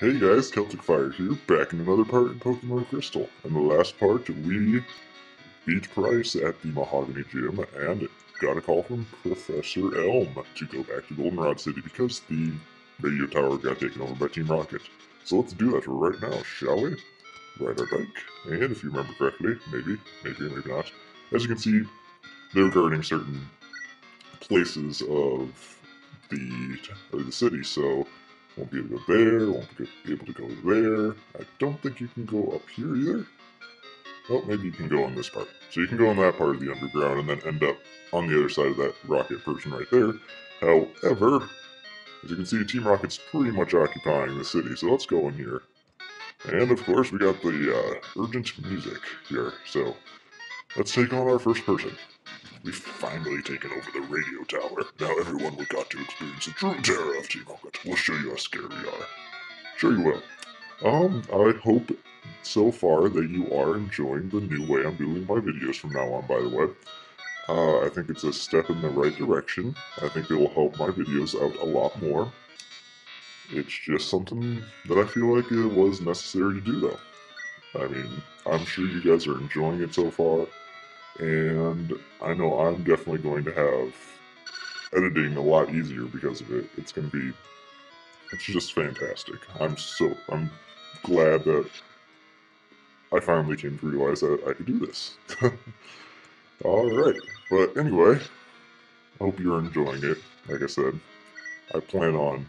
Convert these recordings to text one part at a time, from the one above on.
Hey guys, Celtic Fire here, back in another part in Pokemon Crystal. In the last part, we beat Price at the Mahogany Gym and got a call from Professor Elm to go back to Goldenrod City because the radio tower got taken over by Team Rocket. So let's do that right now, shall we? Ride our bike, and if you remember correctly, maybe not. As you can see, they're guarding certain places of the city, so won't be able to go there, won't be able to go there. I don't think you can go up here either. Oh, maybe you can go on this part. So you can go on that part of the underground and then end up on the other side of that rocket person right there. However, as you can see, Team Rocket's pretty much occupying the city, so let's go in here. And of course, we got the urgent music here, so let's take on our first person. We've finally taken over the radio tower. Now everyone we got to experience the true terror of Team Rocket. We'll show you how scary we are. Sure you will. I hope so far that you are enjoying the new way I'm doing my videos from now on, by the way. I think it's a step in the right direction. I think it will help my videos out a lot more. It's just something that I feel like it was necessary to do, though. I mean, I'm sure you guys are enjoying it so far, and I know I'm definitely going to have editing a lot easier because of it. It's just fantastic. I'm glad that I finally came to realize that I could do this. Alright, but anyway, I hope you're enjoying it. Like I said, I plan on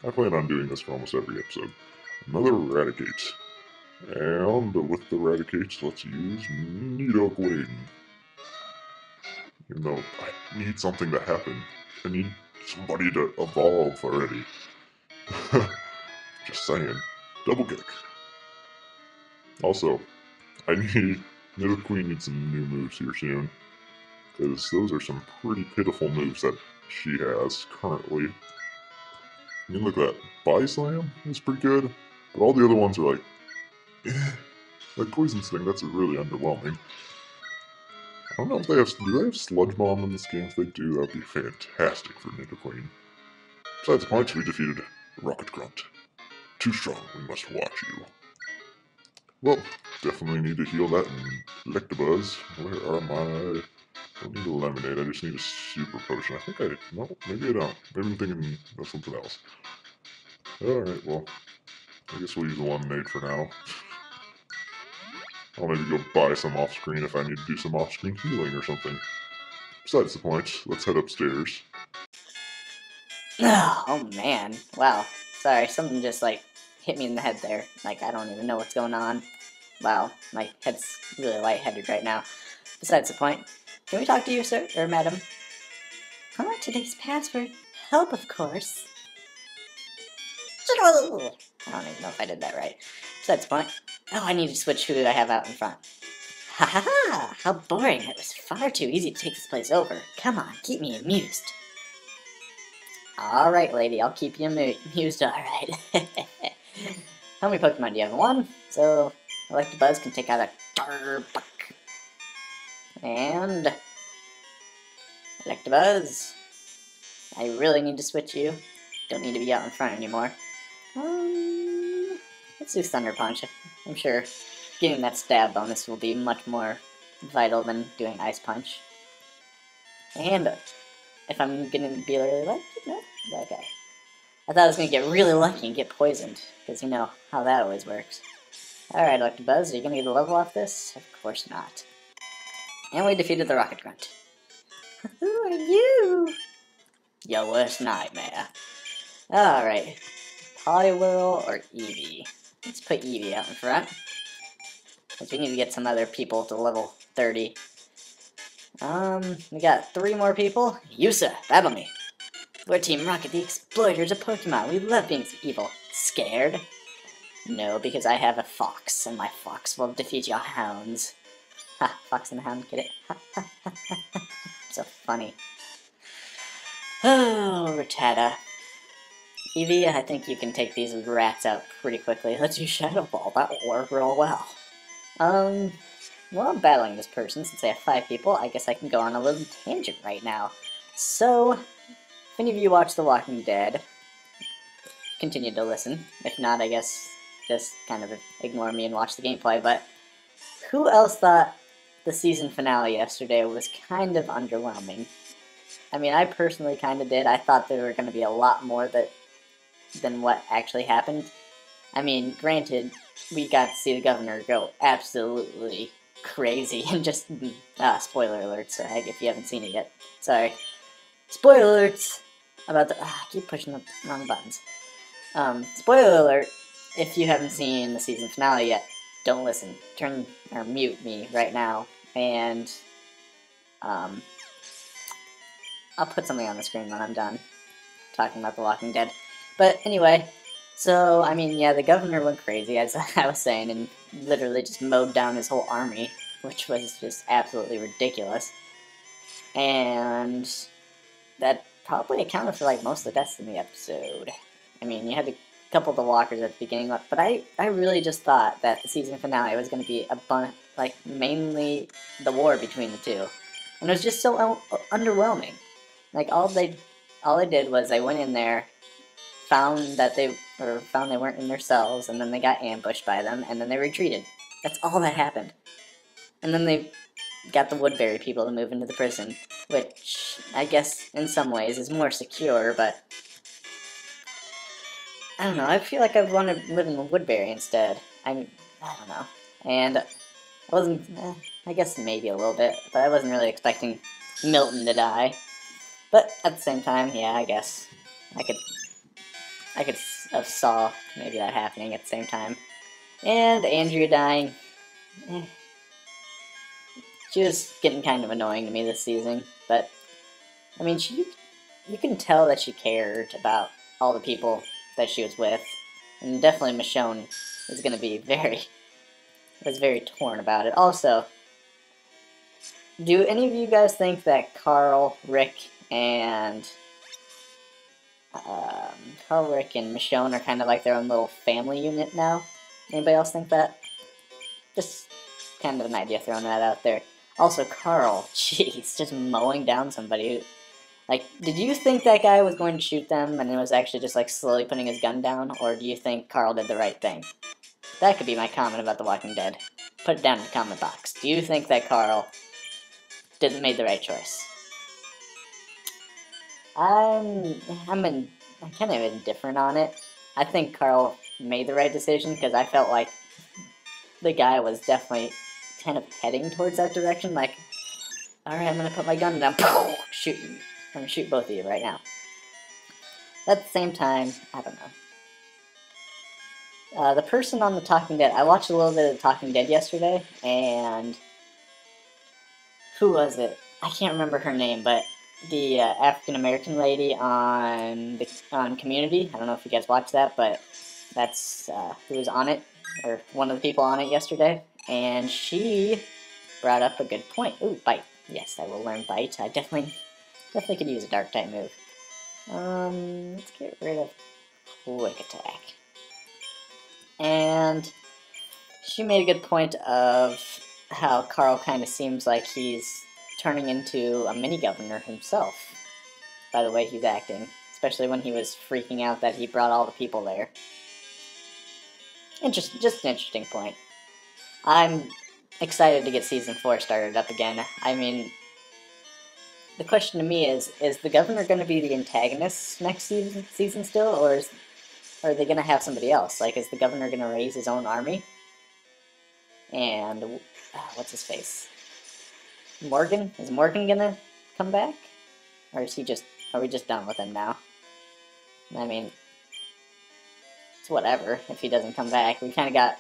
I plan on doing this for almost every episode. Another Raticate. And with the Raticates, let's use Nidoqueen. You know, I need something to happen. I need somebody to evolve already. Just saying. Double kick. Also, I need Nidoqueen needs some new moves here soon. Because those are some pretty pitiful moves that she has currently. I mean, look at that. Body Slam is pretty good, but all the other ones are like, eh. Like Poison Sting, that's really underwhelming. I don't know if do they have Sludge Bomb in this game? If they do, that would be fantastic for Nidoqueen. Besides the points, we defeated Rocket Grunt. Too strong, we must watch you. Well, definitely need to heal that in Electabuzz. Where are my... I don't need a lemonade, I just need a super potion. I think no, maybe I don't. Maybe I'm thinking of something else. Alright, well, I guess we'll use a lemonade for now. I'll maybe go buy some off-screen if I need to do some off-screen healing or something. Besides the point, let's head upstairs. Oh man, wow. Sorry, something just hit me in the head there. Like, I don't even know what's going on. Wow, my head's really lightheaded right now. Besides the point, can we talk to you, sir, or madam? Huh? Today's password? Help, of course. I don't even know if I did that right. Besides the point, oh, I need to switch who I have out in front. Ha ha ha! How boring! It was far too easy to take this place over. Come on, keep me amused. Alright, lady, I'll keep you amused, alright. How many Pokemon do you have? One? So, Electabuzz can take out a Darbuck. And... Electabuzz. I really need to switch you. Don't need to be out in front anymore. Let's do Thunder Punch. I'm sure getting that stab bonus will be much more vital than doing Ice Punch. And if I'm gonna be really lucky, no? Okay. I thought I was gonna get really lucky and get poisoned, because you know how that always works. Alright, Electabuzz, are you gonna get a level off this? Of course not. And we defeated the Rocket Grunt. Who are you? Your worst nightmare. Alright. Poliwhirl or Eevee? Let's put Eevee out in front. Because we need to get some other people to level 30. We got 3 more people. Yusa, battle me. We're Team Rocket, the exploiters of Pokemon. We love being evil. Scared? No, because I have a fox, and my fox will defeat your hounds. Ha, Fox and the Hound, get it? Ha, ha, ha, ha, ha. So funny. Oh, Rattata. Eevee, I think you can take these rats out pretty quickly. Let's use Shadow Ball. That will work real well. While I'm battling this person, since I have 5 people, I guess I can go on a little tangent right now. So, if any of you watch The Walking Dead, continue to listen. If not, I guess just kind of ignore me and watch the gameplay. But who else thought the season finale yesterday was kind of underwhelming? I mean, I personally kind of did. I thought there were going to be a lot more than what actually happened. I mean, granted, we got to see the governor go absolutely crazy and just spoiler alerts. If you haven't seen it yet, sorry. Spoiler alerts about the. I keep pushing the wrong buttons. Spoiler alert: if you haven't seen the season finale yet, don't listen. Turn or mute me right now, and I'll put something on the screen when I'm done talking about The Walking Dead. But anyway, so, I mean, yeah, the governor went crazy, as I was saying, and literally just mowed down his whole army, which was just absolutely ridiculous. And that probably accounted for, like, most of the deaths in the episode. I mean, you had a couple of the walkers at the beginning, but I really just thought that the season finale was going to be mainly the war between the two. And it was just so underwhelming. Like, all they did was they went in there, found they weren't in their cells, and then they got ambushed by them, and then they retreated. That's all that happened. And then they got the Woodbury people to move into the prison, which I guess in some ways is more secure, but I don't know. I feel like I want to live in Woodbury instead. I don't know. And I wasn't. I guess maybe a little bit, but I wasn't really expecting Milton to die. But at the same time, yeah, I guess I could have saw maybe that happening at the same time. And Andrea dying. She was getting kind of annoying to me this season, but I mean, you can tell that she cared about all the people that she was with, and definitely Michonne is going to be was very torn about it. Also, do any of you guys think that Carl, Rick, and Michonne are kind of like their own little family unit now? Anybody else think that? Just kind of an idea, throwing that out there. Also, Carl, jeez, just mowing down somebody. Like, did you think that guy was going to shoot them and it was actually just like slowly putting his gun down, or do you think Carl did the right thing? That could be my comment about The Walking Dead. Put it down in the comment box. Do you think that Carl made the right choice? I'm kind of indifferent on it. I think Carl made the right decision because I felt like the guy was definitely kind of heading towards that direction. Like, all right, I'm gonna put my gun down. Shoot, I'm gonna shoot both of you right now. At the same time, I don't know. The person on The Talking Dead, I watched a little bit of The Talking Dead yesterday, and who was it? I can't remember her name, but the African American lady on Community. I don't know if you guys watched that, but that's who was on it, or one of the people on it yesterday, and she brought up a good point. Ooh, Bite. Yes, I will learn Bite. I definitely could use a Dark type move. Let's get rid of Quick Attack. And she made a good point of how Carl kind of seems like he's turning into a mini-governor himself, by the way he's acting, especially when he was freaking out that he brought all the people there. Just an interesting point. I'm excited to get Season 4 started up again. I mean, the question to me is the governor going to be the antagonist next season still, or are they going to have somebody else? Like, is the governor going to raise his own army? And, what's his face? Morgan? Is Morgan going to come back? Or are we just done with him now? I mean, it's whatever if he doesn't come back. We kind of got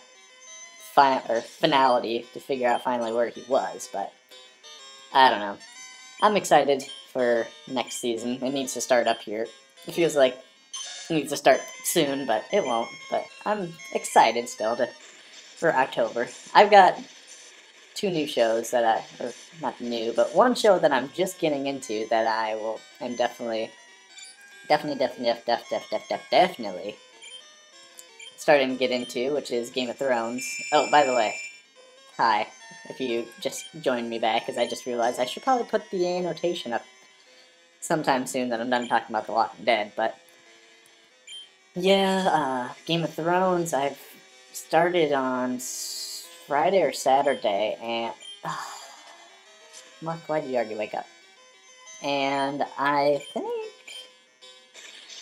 finality to figure out finally where he was, but I don't know. I'm excited for next season. It needs to start up here. It feels like it needs to start soon, but it won't. But I'm excited still for October. I've got 2 new shows that or not new, but one show that I'm just getting into that I'm definitely starting to get into, which is Game of Thrones. Oh, by the way, hi, if you just joined me back, because I just realized I should probably put the annotation up sometime soon that I'm done talking about The Walking Dead, but Yeah, Game of Thrones, I've started on Friday or Saturday, and Mark, why did you already wake up? And I think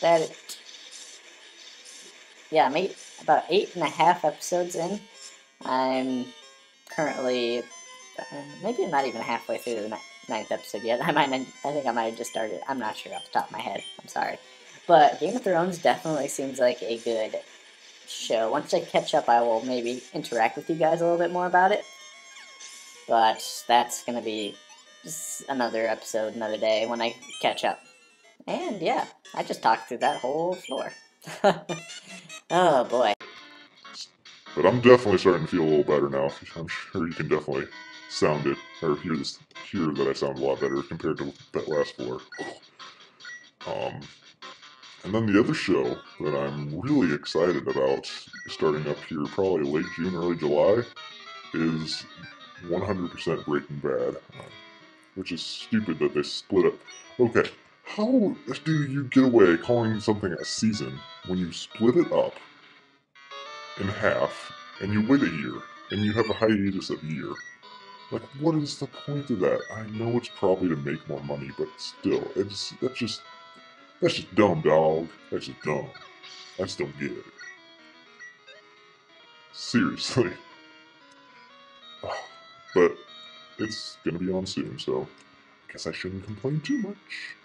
that yeah, I'm about 8.5 episodes in. I'm currently maybe I'm not even halfway through the ninth episode yet. I think I might have just started. I'm not sure off the top of my head. I'm sorry, but Game of Thrones definitely seems like a good show. Once I catch up, I will maybe interact with you guys a little bit more about it. But that's gonna be just another episode, another day when I catch up. And yeah, I just talked through that whole floor. Oh boy. But I'm definitely starting to feel a little better now. I'm sure you can definitely sound it, or hear that I sound a lot better compared to that last floor. Um, and then the other show that I'm really excited about starting up here probably late June, early July is 100% Breaking Bad, which is stupid that they split up. Okay, how do you get away calling something a season when you split it up in half and you wait a year and you have a hiatus of a year? Like, what is the point of that? I know it's probably to make more money, but still, that's just dumb, dog. That's just dumb. I just don't get it. Seriously. But it's gonna be on soon, so I guess I shouldn't complain too much.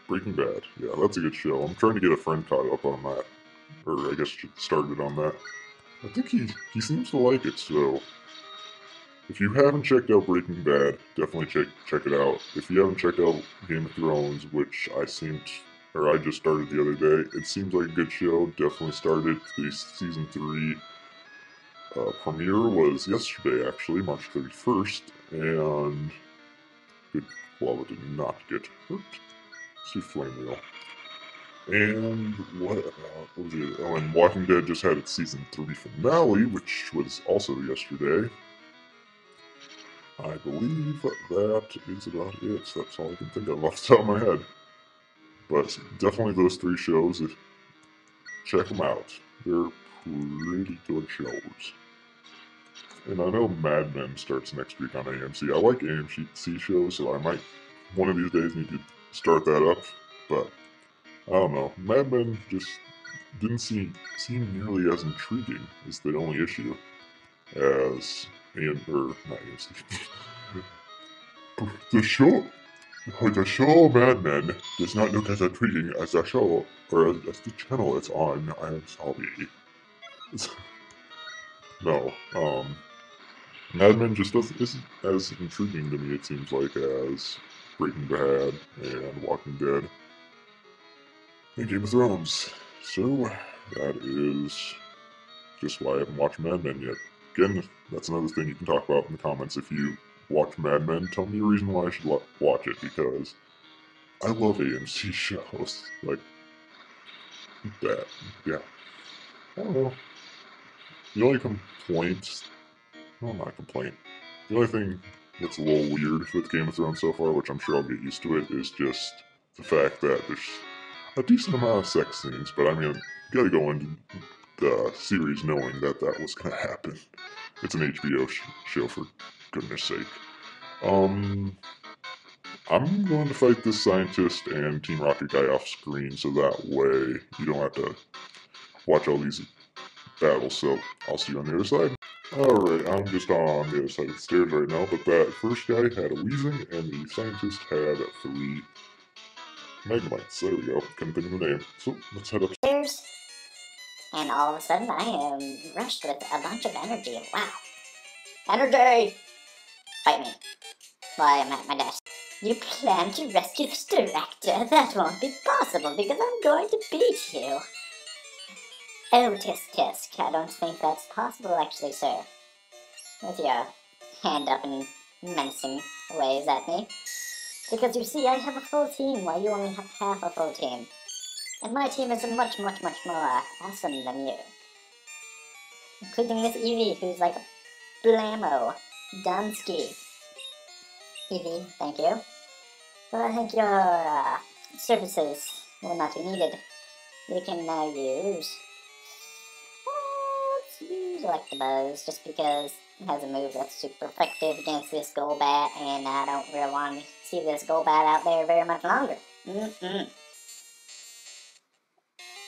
Breaking Bad. Yeah, that's a good show. I'm trying to get a friend caught up on that. Or I guess started on that. I think he seems to like it, so if you haven't checked out Breaking Bad, definitely check it out. If you haven't checked out Game of Thrones, which I just started the other day, it seems like a good show. Definitely started. The season 3 premiere was yesterday, actually, March 31st, and good Lava did not get hurt. See Flame Wheel. And what was it? Oh, and Walking Dead just had its season 3 finale, which was also yesterday. I believe that is about it. That's all I can think of off the top of my head. But definitely those 3 shows, check them out. They're pretty good shows. And I know Mad Men starts next week on AMC. I like AMC shows, so I might one of these days need to start that up. But I don't know. Mad Men just didn't seem nearly as intriguing is the only issue as not AMC. The show Mad Men does not look as intriguing as the show or as the channel it's on. I'm sorry. No, Mad Men just isn't as intriguing to me. It seems like as Breaking Bad and Walking Dead and Game of Thrones. So that is just why I haven't watched Mad Men yet. Again, that's another thing you can talk about in the comments. If you watch Mad Men, tell me a reason why I should watch it, because I love AMC shows like that. Yeah. I don't know. The only complaint, well, not a complaint, the only thing that's a little weird with Game of Thrones so far, which I'm sure I'll get used to it, is just the fact that there's a decent amount of sex scenes, but I mean, you gotta go into the series knowing that that was gonna happen. It's an HBO show, for goodness sake. I'm going to fight this scientist and Team Rocket guy off screen so that way you don't have to watch all these battles, so I'll see you on the other side. Alright, I'm just on the other side of the stairs right now, but that first guy had a wheezing and the scientist had 3 Megamites. There we go, couldn't think of the name. So, let's head upstairs. And all of a sudden, I am rushed with a bunch of energy. Wow. Energy! Fight me. While I'm at my desk. You plan to rescue this director? That won't be possible because I'm going to beat you. Oh, tisk tisk. I don't think that's possible, actually, sir. With your hand up and menacing ways at me. Because you see, I have a full team while you only have half a full team. And my team is much, much, much more awesome than you. Including this Eevee, who's like a blammo. Dunsky. Eevee, thank you. Well, I think your services will not be needed. We can now use... let's use Electabuzz, just because it has a move that's super effective against this Golbat, and I don't really want to see this Golbat out there very much longer.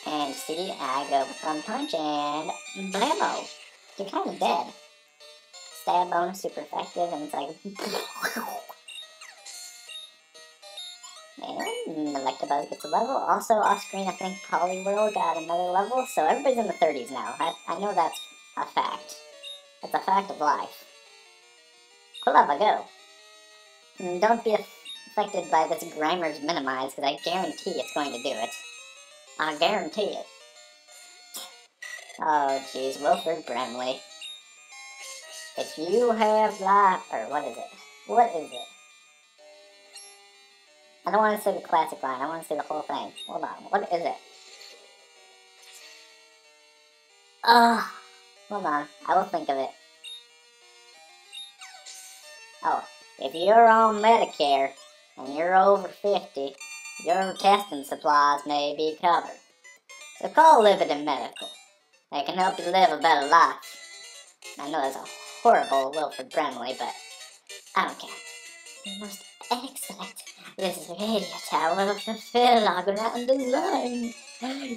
And see, I go with Sun Punch, and blammo! You're kind of dead. Stab bonus super effective, and it's like... And Electabuzz gets a level. Also, off screen, I think Poliwhirl got another level, so everybody's in the 30s now. I know that's a fact. It's a fact of life. Kulava, go. And don't be affected by this Grimer's Minimize, because I guarantee it's going to do it. I guarantee it. Oh, jeez, Wilford Brimley. If you have life, or what is it? What is it? I don't want to say the classic line, I want to say the whole thing. Hold on, what is it? Hold on, I will think of it. Oh, if you're on Medicare, and you're over 50, your testing supplies may be covered. So call Liberty Medical. They can help you live a better life. I know that's a horrible Wilford Brimley, but I don't care. The most excellent. This is Radio Tower of the Fairlog around the line.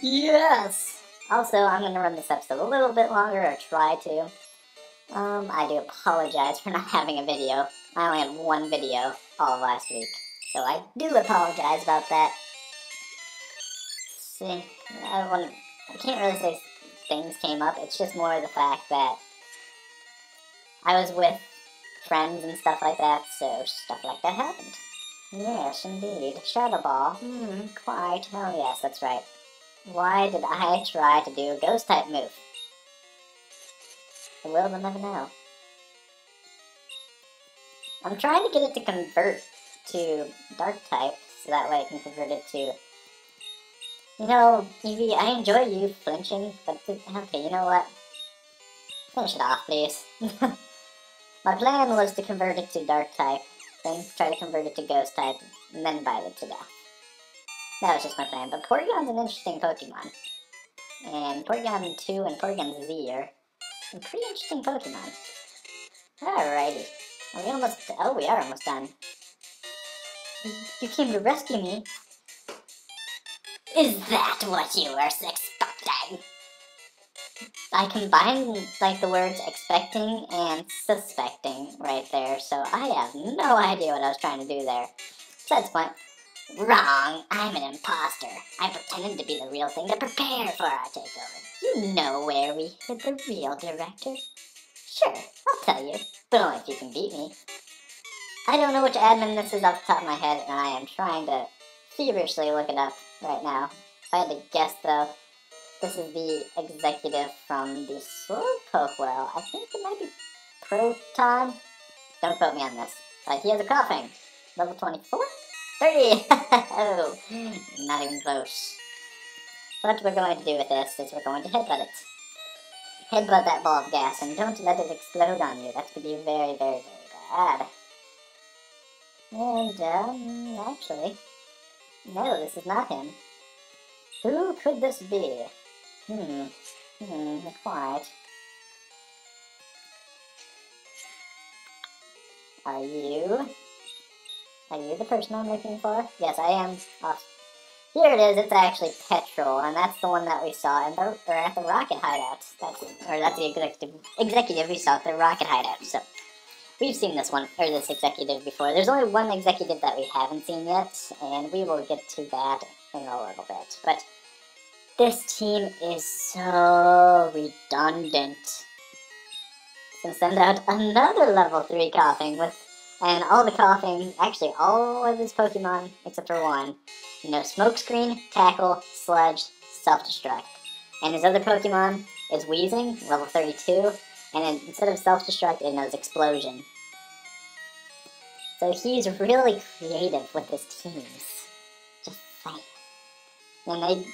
Yes! Also, I'm going to run this episode a little bit longer, or try to. I do apologize for not having a video. I only had one video all of last week. So I do apologize about that. See, I can't really say things came up. It's just more the fact that I was with friends and stuff like that, so stuff like that happened. Yes, indeed. Shadow Ball. Quite. Oh yes, that's right. Why did I try to do a ghost type move? The world will never know. I'm trying to get it to convert to dark type, so that way I can convert it to... You know, Eevee, I enjoy you flinching, but okay, you know what? Finish it off, please. My plan was to convert it to dark type, then try to convert it to ghost type, and then bite it to death. That was just my plan, but Porygon's an interesting Pokemon. And Porygon 2 and Porygon Z are pretty interesting Pokemon. Alrighty. We are almost done. You came to rescue me? Is that what you were expecting? I combined, like, the words expecting and suspecting right there, so I have no idea what I was trying to do there. Besides the point, wrong, I'm an imposter. I pretended to be the real thing to prepare for our takeover. You know where we hid the real director? Sure, I'll tell you, but only if you can beat me. I don't know which admin this is off the top of my head, and I am trying to feverishly look it up right now. If I had to guess, though, this is the executive from the Slowpoke Well. I think it might be Proton. Don't quote me on this. But he has a coughing. Level 24? 30! Oh, not even close. What we're going to do with this is we're going to headbutt it. Headbutt that ball of gas, and don't let it explode on you. That could be very, very, very bad. And, actually, no, this is not him. Who could this be? Quite. Are you the person I'm looking for? Yes, I am. Oh, here it is, it's actually Petrol, and that's the one that we saw at the Rocket Hideout. That's the executive we saw at the Rocket Hideout, so... We've seen this executive before. There's only one executive that we haven't seen yet, and we will get to that in a little bit. But this team is so redundant. So send out another level 3 coughing and all the coughing, actually all of his Pokemon except for one. You know, Smokescreen, Tackle, Sludge, Self-Destruct. And his other Pokemon is Weezing, level 32, and instead of Self-Destruct, it knows Explosion. So he's really creative with his teams. Just saying. And they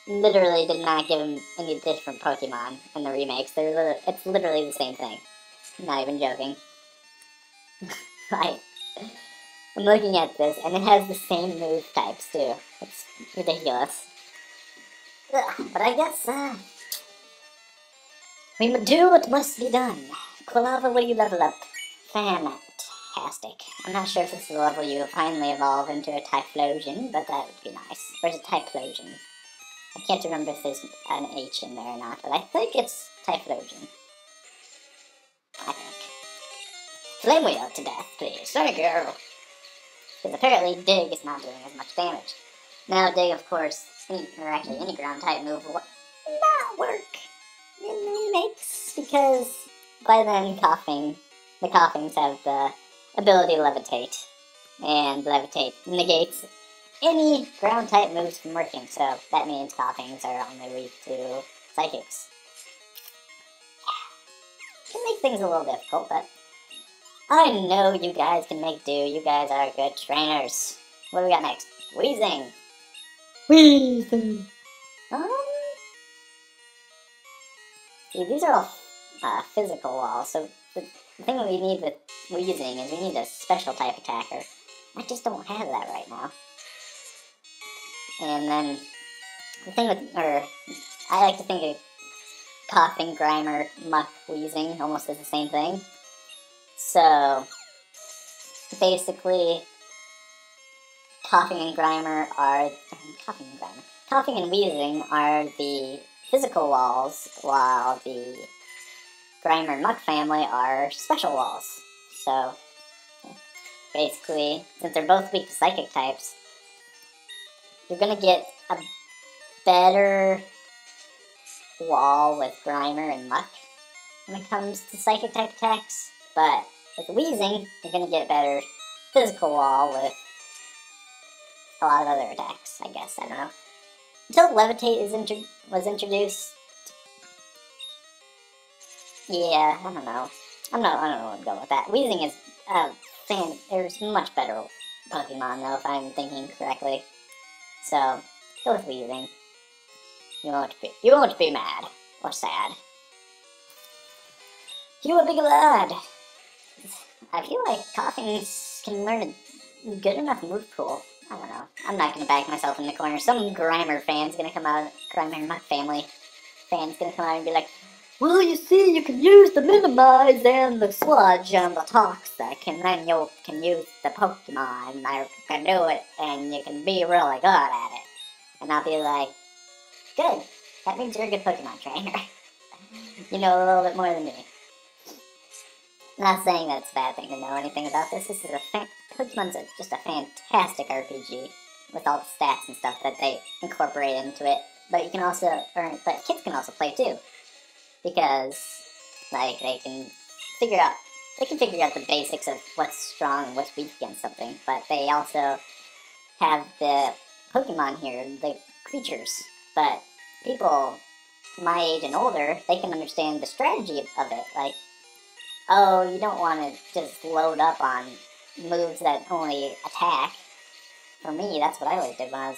literally did not give him any different Pokemon in the remakes. It's literally the same thing. I'm not even joking. Right. I'm looking at this, and it has the same move types, too. It's ridiculous. Ugh, but I guess, we do what must be done. Quilava, will you level up? Fantastic. I'm not sure if this is the level you finally evolve into a Typhlosion, but that would be nice. Or is it Typhlosion? I can't remember if there's an H in there or not, but I think it's Typhlosion. I think. Flame Wheel to death, please. Thank you. Because apparently Dig is not doing as much damage. Now Dig, of course, or actually any ground type move will not work in remakes, because by then the Coughings have the ability to levitate, and levitate negates any ground type moves from working, so that means Coughings are only weak to Psychics. Can make things a little difficult, but I know you guys can make do. You guys are good trainers. What do we got next? Weezing. Weezing. See, these are all physical walls, so the thing that we need with Weezing is we need a special type attacker. I just don't have that right now. And then, the thing with, I like to think of Koffing, Grimer, Muck, Weezing almost as the same thing. So, basically, Koffing and Grimer are, Koffing and Weezing are the physical walls, while the Grimer and Muck family are special walls. So, basically, since they're both weak to psychic types, you're gonna get a better wall with Grimer and Muck when it comes to psychic type attacks, but with Weezing, you're gonna get a better physical wall with a lot of other attacks, I guess, I don't know. Until Levitate was introduced, yeah, I don't know. I don't know where I'm going with that. Weezing is, there's much better Pokemon, though, if I'm thinking correctly. So, go with Weezing. You won't be mad or sad. You a big lad. I feel like Coughings can learn a good enough move pool. I don't know. I'm not gonna back myself in the corner. Some Grimer fan's gonna come out, Grimer Muck family fan's gonna come out and be like, well, you see, you can use the Minimize and the Sludge and the Toxic, and then you can use the Pokemon that can do it, and you can be really good at it. And I'll be like, good. That means you're a good Pokemon trainer. You know a little bit more than me. I'm not saying that it's a bad thing to know anything about this. This is Pokemon's just a fantastic RPG with all the stats and stuff that they incorporate into it. But you can also, but kids can also play too, because like they can figure out the basics of what's strong and what's weak against something. But they also have the Pokemon here, the creatures. But people my age and older, they can understand the strategy of it. Like, oh, you don't want to just load up on moves that only attack. For me, that's what I always did when I was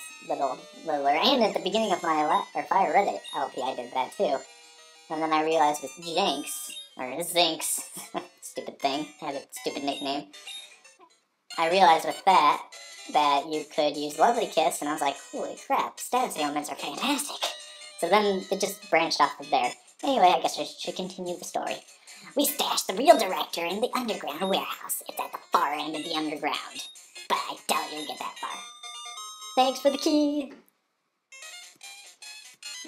littler. And at the beginning of my Fire Reddit LP, I did that too. And then I realized with Jinx, or Zinx, stupid thing, had a stupid nickname. I realized with that you could use Lovely Kiss, and I was like, holy crap, status ailments are fantastic. So then it just branched off from there. Anyway, I guess I should continue the story. We stashed the real director in the underground warehouse. It's at the far end of the underground. But I doubt you'll get that far. Thanks for the key!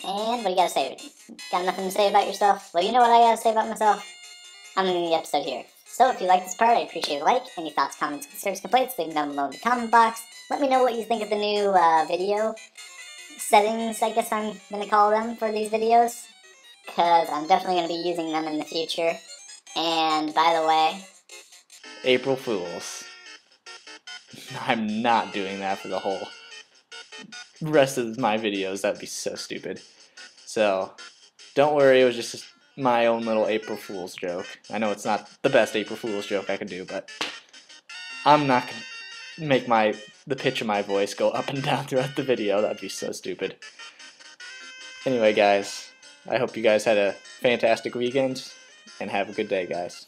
And what do you gotta say? Got nothing to say about yourself? Well, you know what I gotta say about myself? I'm ending the episode here. So if you like this part, I appreciate a like. Any thoughts, comments, concerns, complaints, leave them down below in the comment box. Let me know what you think of the new video settings, I guess I'm gonna call them, for these videos. Because I'm definitely gonna be using them in the future. And by the way, April Fools. I'm not doing that for the whole rest of my videos. That'd be so stupid. So, don't worry, it was just my own little April Fool's joke. I know it's not the best April Fool's joke I could do, but I'm not going to make the pitch of my voice go up and down throughout the video. That'd be so stupid. Anyway, guys, I hope you guys had a fantastic weekend, and have a good day, guys.